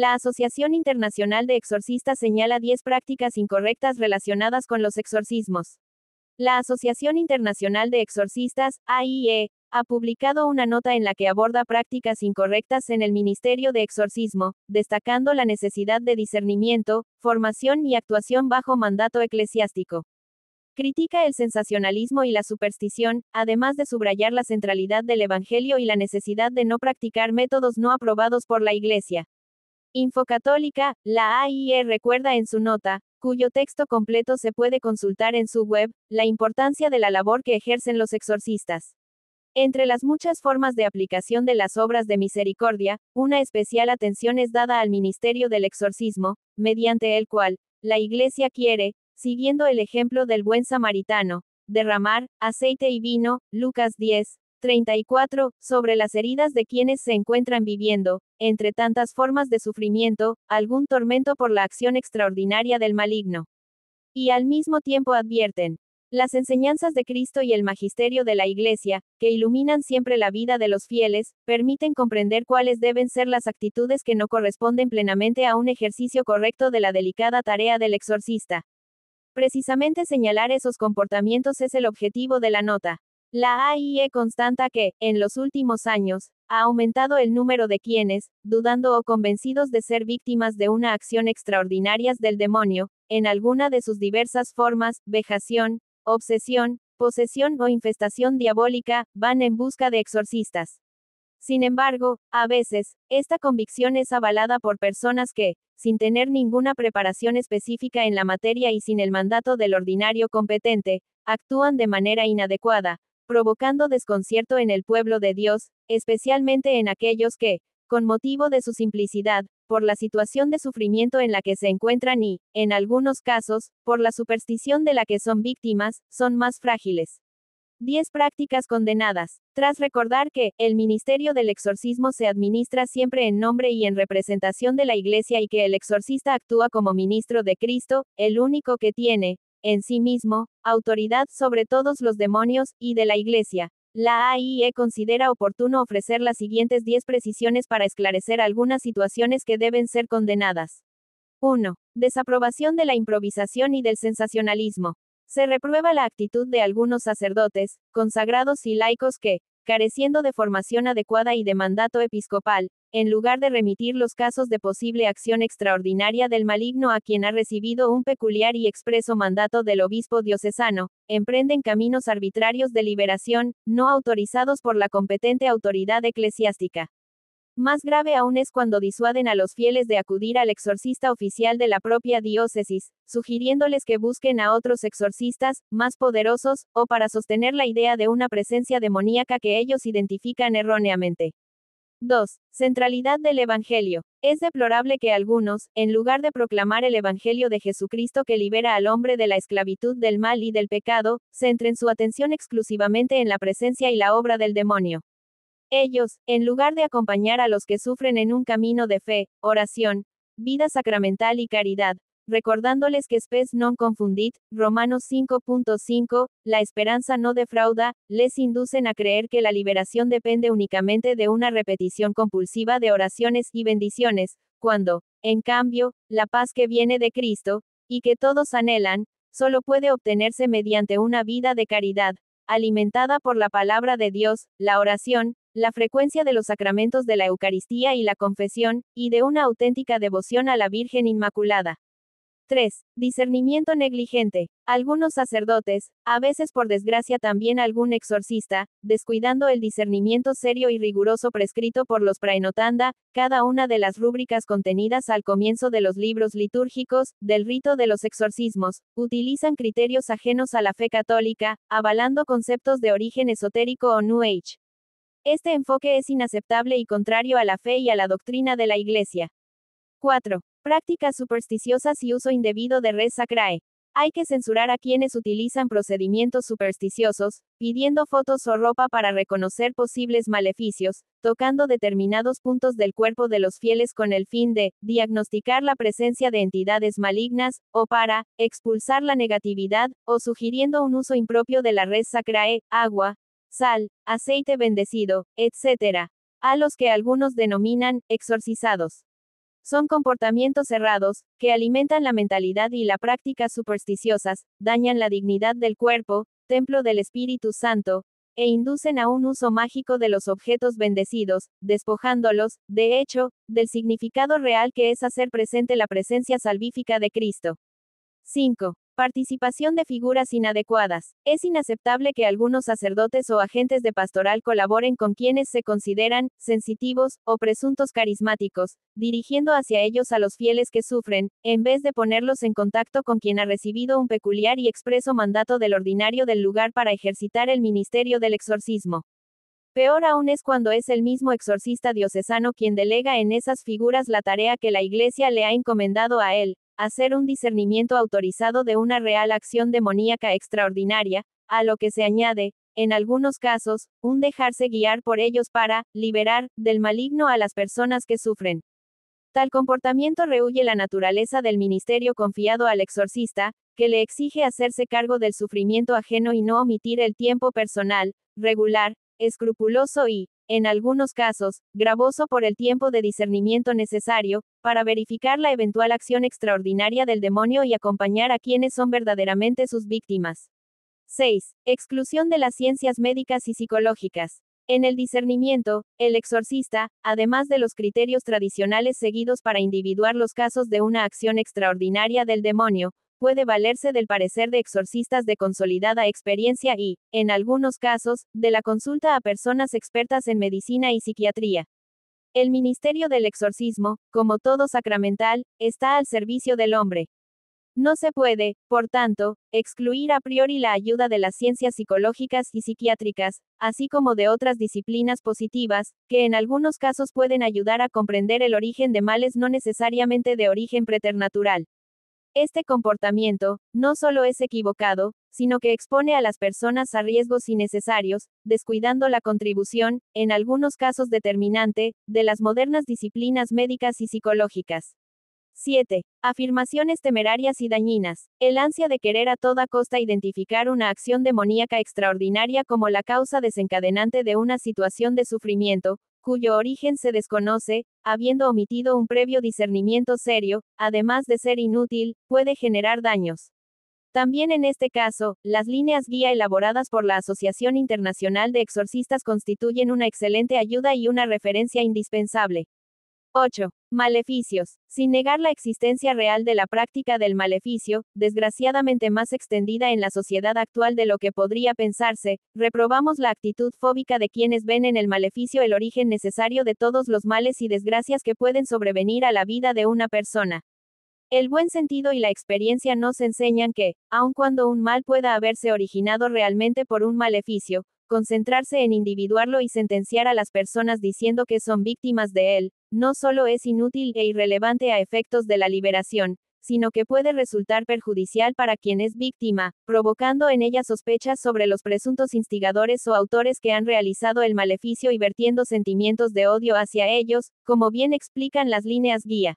La Asociación Internacional de Exorcistas señala 10 prácticas incorrectas relacionadas con los exorcismos. La Asociación Internacional de Exorcistas, AIE, ha publicado una nota en la que aborda prácticas incorrectas en el Ministerio de Exorcismo, destacando la necesidad de discernimiento, formación y actuación bajo mandato eclesiástico. Critica el sensacionalismo y la superstición, además de subrayar la centralidad del Evangelio y la necesidad de no practicar métodos no aprobados por la Iglesia. Infocatólica, la AIE recuerda en su nota, cuyo texto completo se puede consultar en su web, la importancia de la labor que ejercen los exorcistas. Entre las muchas formas de aplicación de las obras de misericordia, una especial atención es dada al ministerio del exorcismo, mediante el cual, la Iglesia quiere, siguiendo el ejemplo del buen samaritano, derramar aceite y vino, Lucas 10:34, sobre las heridas de quienes se encuentran viviendo, entre tantas formas de sufrimiento, algún tormento por la acción extraordinaria del maligno. Y al mismo tiempo advierten, las enseñanzas de Cristo y el magisterio de la Iglesia, que iluminan siempre la vida de los fieles, permiten comprender cuáles deben ser las actitudes que no corresponden plenamente a un ejercicio correcto de la delicada tarea del exorcista. Precisamente señalar esos comportamientos es el objetivo de la nota. La AIE constata que, en los últimos años, ha aumentado el número de quienes, dudando o convencidos de ser víctimas de una acción extraordinaria del demonio, en alguna de sus diversas formas, vejación, obsesión, posesión o infestación diabólica, van en busca de exorcistas. Sin embargo, a veces, esta convicción es avalada por personas que, sin tener ninguna preparación específica en la materia y sin el mandato del ordinario competente, actúan de manera inadecuada, provocando desconcierto en el pueblo de Dios, especialmente en aquellos que, con motivo de su simplicidad, por la situación de sufrimiento en la que se encuentran y, en algunos casos, por la superstición de la que son víctimas, son más frágiles. 10 prácticas condenadas. Tras recordar que, el ministerio del exorcismo se administra siempre en nombre y en representación de la Iglesia y que el exorcista actúa como ministro de Cristo, el único que tiene, en sí mismo, autoridad sobre todos los demonios, y de la Iglesia, la AIE considera oportuno ofrecer las siguientes 10 precisiones para esclarecer algunas situaciones que deben ser condenadas. 1. Desaprobación de la improvisación y del sensacionalismo. Se reprueba la actitud de algunos sacerdotes, consagrados y laicos que, careciendo de formación adecuada y de mandato episcopal, en lugar de remitir los casos de posible acción extraordinaria del maligno a quien ha recibido un peculiar y expreso mandato del obispo diocesano, emprenden caminos arbitrarios de liberación, no autorizados por la competente autoridad eclesiástica. Más grave aún es cuando disuaden a los fieles de acudir al exorcista oficial de la propia diócesis, sugiriéndoles que busquen a otros exorcistas, más poderosos, o para sostener la idea de una presencia demoníaca que ellos identifican erróneamente. 2. Centralidad del Evangelio. Es deplorable que algunos, en lugar de proclamar el Evangelio de Jesucristo que libera al hombre de la esclavitud del mal y del pecado, centren su atención exclusivamente en la presencia y la obra del demonio. Ellos, en lugar de acompañar a los que sufren en un camino de fe, oración, vida sacramental y caridad, recordándoles que spes non confundit, Romanos 5:5, la esperanza no defrauda, les inducen a creer que la liberación depende únicamente de una repetición compulsiva de oraciones y bendiciones, cuando, en cambio, la paz que viene de Cristo, y que todos anhelan, solo puede obtenerse mediante una vida de caridad, alimentada por la palabra de Dios, la oración, la frecuencia de los sacramentos de la Eucaristía y la confesión, y de una auténtica devoción a la Virgen Inmaculada. 3. Discernimiento negligente. Algunos sacerdotes, a veces por desgracia también algún exorcista, descuidando el discernimiento serio y riguroso prescrito por los praenotanda, cada una de las rúbricas contenidas al comienzo de los libros litúrgicos, del rito de los exorcismos, utilizan criterios ajenos a la fe católica, avalando conceptos de origen esotérico o New Age. Este enfoque es inaceptable y contrario a la fe y a la doctrina de la Iglesia. 4. Prácticas supersticiosas y uso indebido de res sacrae. Hay que censurar a quienes utilizan procedimientos supersticiosos, pidiendo fotos o ropa para reconocer posibles maleficios, tocando determinados puntos del cuerpo de los fieles con el fin de diagnosticar la presencia de entidades malignas, o para expulsar la negatividad, o sugiriendo un uso impropio de la res sacrae, agua, sal, aceite bendecido, etc., a los que algunos denominan exorcizados. Son comportamientos errados, que alimentan la mentalidad y la práctica supersticiosas, dañan la dignidad del cuerpo, templo del Espíritu Santo, e inducen a un uso mágico de los objetos bendecidos, despojándolos, de hecho, del significado real que es hacer presente la presencia salvífica de Cristo. 5. Participación de figuras inadecuadas. Es inaceptable que algunos sacerdotes o agentes de pastoral colaboren con quienes se consideran sensitivos o presuntos carismáticos, dirigiendo hacia ellos a los fieles que sufren, en vez de ponerlos en contacto con quien ha recibido un peculiar y expreso mandato del ordinario del lugar para ejercitar el ministerio del exorcismo. Peor aún es cuando es el mismo exorcista diocesano quien delega en esas figuras la tarea que la Iglesia le ha encomendado a él, hacer un discernimiento autorizado de una real acción demoníaca extraordinaria, a lo que se añade, en algunos casos, un dejarse guiar por ellos para liberar del maligno a las personas que sufren. Tal comportamiento rehúye la naturaleza del ministerio confiado al exorcista, que le exige hacerse cargo del sufrimiento ajeno y no omitir el tiempo personal, regular, escrupuloso y, en algunos casos, gravoso por el tiempo de discernimiento necesario, para verificar la eventual acción extraordinaria del demonio y acompañar a quienes son verdaderamente sus víctimas. 6. Exclusión de las ciencias médicas y psicológicas. En el discernimiento, el exorcista, además de los criterios tradicionales seguidos para individuar los casos de una acción extraordinaria del demonio, puede valerse del parecer de exorcistas de consolidada experiencia y, en algunos casos, de la consulta a personas expertas en medicina y psiquiatría. El ministerio del exorcismo, como todo sacramental, está al servicio del hombre. No se puede, por tanto, excluir a priori la ayuda de las ciencias psicológicas y psiquiátricas, así como de otras disciplinas positivas, que en algunos casos pueden ayudar a comprender el origen de males no necesariamente de origen preternatural. Este comportamiento, no solo es equivocado, sino que expone a las personas a riesgos innecesarios, descuidando la contribución, en algunos casos determinante, de las modernas disciplinas médicas y psicológicas. 7. Afirmaciones temerarias y dañinas. El ansia de querer a toda costa identificar una acción demoníaca extraordinaria como la causa desencadenante de una situación de sufrimiento, cuyo origen se desconoce, habiendo omitido un previo discernimiento serio, además de ser inútil, puede generar daños. También en este caso, las líneas guía elaboradas por la Asociación Internacional de Exorcistas constituyen una excelente ayuda y una referencia indispensable. 8. Maleficios. Sin negar la existencia real de la práctica del maleficio, desgraciadamente más extendida en la sociedad actual de lo que podría pensarse, reprobamos la actitud fóbica de quienes ven en el maleficio el origen necesario de todos los males y desgracias que pueden sobrevenir a la vida de una persona. El buen sentido y la experiencia nos enseñan que, aun cuando un mal pueda haberse originado realmente por un maleficio, concentrarse en individuarlo y sentenciar a las personas diciendo que son víctimas de él, no solo es inútil e irrelevante a efectos de la liberación, sino que puede resultar perjudicial para quien es víctima, provocando en ella sospechas sobre los presuntos instigadores o autores que han realizado el maleficio y vertiendo sentimientos de odio hacia ellos, como bien explican las líneas guía.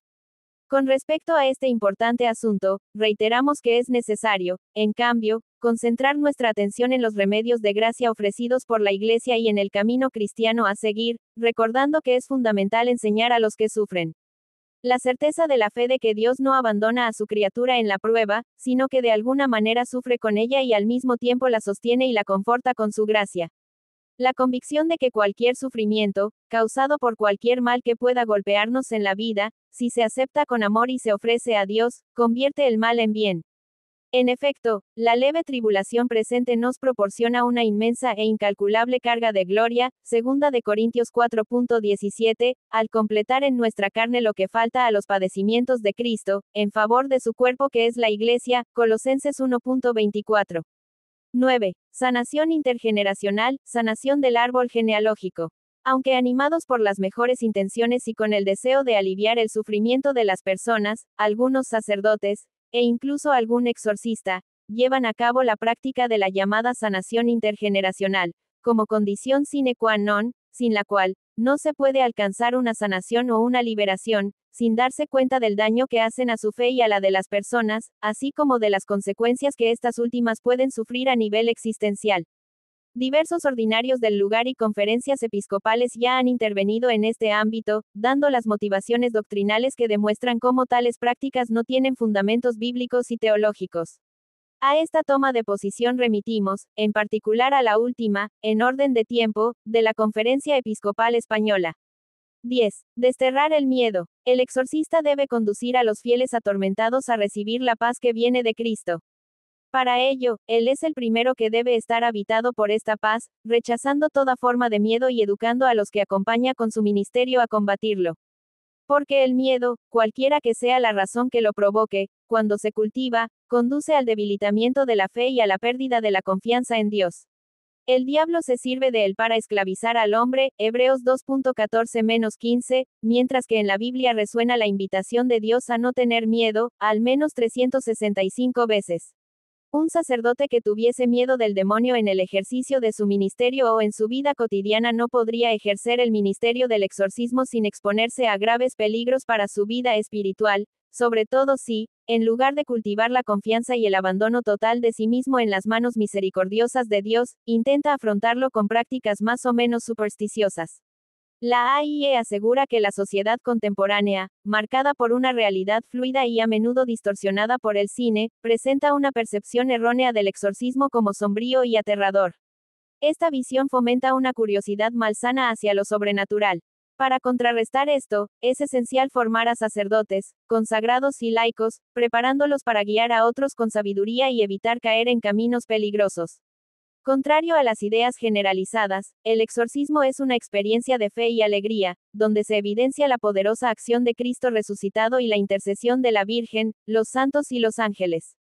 Con respecto a este importante asunto, reiteramos que es necesario, en cambio, concentrar nuestra atención en los remedios de gracia ofrecidos por la Iglesia y en el camino cristiano a seguir, recordando que es fundamental enseñar a los que sufren la certeza de la fe de que Dios no abandona a su criatura en la prueba, sino que de alguna manera sufre con ella y al mismo tiempo la sostiene y la conforta con su gracia. La convicción de que cualquier sufrimiento, causado por cualquier mal que pueda golpearnos en la vida, si se acepta con amor y se ofrece a Dios, convierte el mal en bien. En efecto, la leve tribulación presente nos proporciona una inmensa e incalculable carga de gloria, 2 de Corintios 4.17, al completar en nuestra carne lo que falta a los padecimientos de Cristo, en favor de su cuerpo que es la Iglesia, Colosenses 1.24. 9. Sanación intergeneracional, sanación del árbol genealógico. Aunque animados por las mejores intenciones y con el deseo de aliviar el sufrimiento de las personas, algunos sacerdotes, e incluso algún exorcista, llevan a cabo la práctica de la llamada sanación intergeneracional, como condición sine qua non, sin la cual, no se puede alcanzar una sanación o una liberación, sin darse cuenta del daño que hacen a su fe y a la de las personas, así como de las consecuencias que estas últimas pueden sufrir a nivel existencial. Diversos ordinarios del lugar y conferencias episcopales ya han intervenido en este ámbito, dando las motivaciones doctrinales que demuestran cómo tales prácticas no tienen fundamentos bíblicos y teológicos. A esta toma de posición remitimos, en particular a la última, en orden de tiempo, de la Conferencia Episcopal Española. 10. Desterrar el miedo. El exorcista debe conducir a los fieles atormentados a recibir la paz que viene de Cristo. Para ello, Él es el primero que debe estar habitado por esta paz, rechazando toda forma de miedo y educando a los que acompaña con su ministerio a combatirlo. Porque el miedo, cualquiera que sea la razón que lo provoque, cuando se cultiva, conduce al debilitamiento de la fe y a la pérdida de la confianza en Dios. El diablo se sirve de él para esclavizar al hombre, Hebreos 2.14-15, mientras que en la Biblia resuena la invitación de Dios a no tener miedo, al menos 365 veces. Un sacerdote que tuviese miedo del demonio en el ejercicio de su ministerio o en su vida cotidiana no podría ejercer el ministerio del exorcismo sin exponerse a graves peligros para su vida espiritual, sobre todo si, en lugar de cultivar la confianza y el abandono total de sí mismo en las manos misericordiosas de Dios, intenta afrontarlo con prácticas más o menos supersticiosas. La AIE asegura que la sociedad contemporánea, marcada por una realidad fluida y a menudo distorsionada por el cine, presenta una percepción errónea del exorcismo como sombrío y aterrador. Esta visión fomenta una curiosidad malsana hacia lo sobrenatural. Para contrarrestar esto, es esencial formar a sacerdotes, consagrados y laicos, preparándolos para guiar a otros con sabiduría y evitar caer en caminos peligrosos. Contrario a las ideas generalizadas, el exorcismo es una experiencia de fe y alegría, donde se evidencia la poderosa acción de Cristo resucitado y la intercesión de la Virgen, los santos y los ángeles.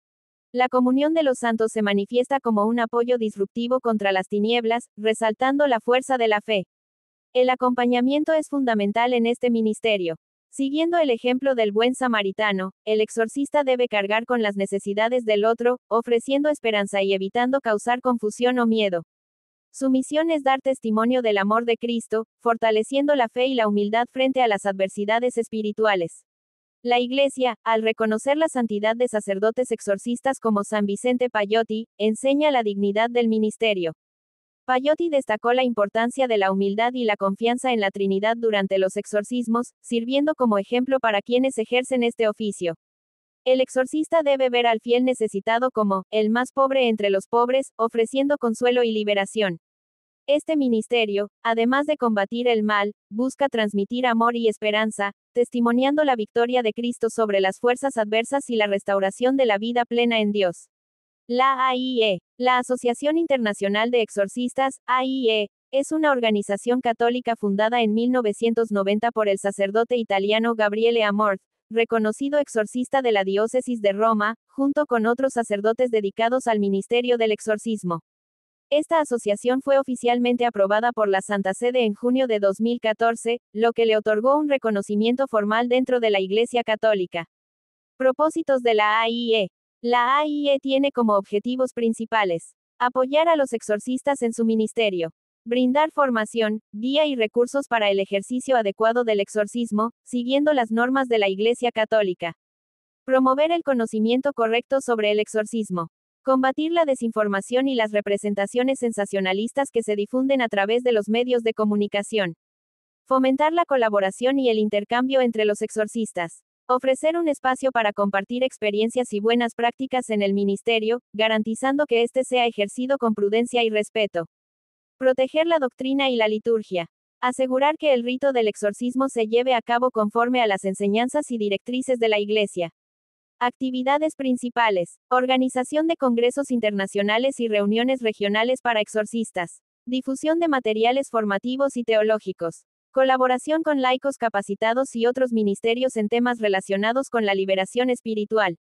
La comunión de los santos se manifiesta como un apoyo disruptivo contra las tinieblas, resaltando la fuerza de la fe. El acompañamiento es fundamental en este ministerio. Siguiendo el ejemplo del buen samaritano, el exorcista debe cargar con las necesidades del otro, ofreciendo esperanza y evitando causar confusión o miedo. Su misión es dar testimonio del amor de Cristo, fortaleciendo la fe y la humildad frente a las adversidades espirituales. La Iglesia, al reconocer la santidad de sacerdotes exorcistas como San Vicente Pallotti, enseña la dignidad del ministerio. Pallotti destacó la importancia de la humildad y la confianza en la Trinidad durante los exorcismos, sirviendo como ejemplo para quienes ejercen este oficio. El exorcista debe ver al fiel necesitado como el más pobre entre los pobres, ofreciendo consuelo y liberación. Este ministerio, además de combatir el mal, busca transmitir amor y esperanza, testimoniando la victoria de Cristo sobre las fuerzas adversas y la restauración de la vida plena en Dios. La AIE, la Asociación Internacional de Exorcistas, AIE, es una organización católica fundada en 1990 por el sacerdote italiano Gabriele Amorth, reconocido exorcista de la diócesis de Roma, junto con otros sacerdotes dedicados al ministerio del exorcismo. Esta asociación fue oficialmente aprobada por la Santa Sede en junio de 2014, lo que le otorgó un reconocimiento formal dentro de la Iglesia Católica. Propósitos de la AIE. La AIE tiene como objetivos principales: apoyar a los exorcistas en su ministerio, brindar formación, guía y recursos para el ejercicio adecuado del exorcismo, siguiendo las normas de la Iglesia Católica, promover el conocimiento correcto sobre el exorcismo, combatir la desinformación y las representaciones sensacionalistas que se difunden a través de los medios de comunicación, fomentar la colaboración y el intercambio entre los exorcistas. Ofrecer un espacio para compartir experiencias y buenas prácticas en el ministerio, garantizando que éste sea ejercido con prudencia y respeto. Proteger la doctrina y la liturgia. Asegurar que el rito del exorcismo se lleve a cabo conforme a las enseñanzas y directrices de la Iglesia. Actividades principales. Organización de congresos internacionales y reuniones regionales para exorcistas. Difusión de materiales formativos y teológicos. Colaboración con laicos capacitados y otros ministerios en temas relacionados con la liberación espiritual.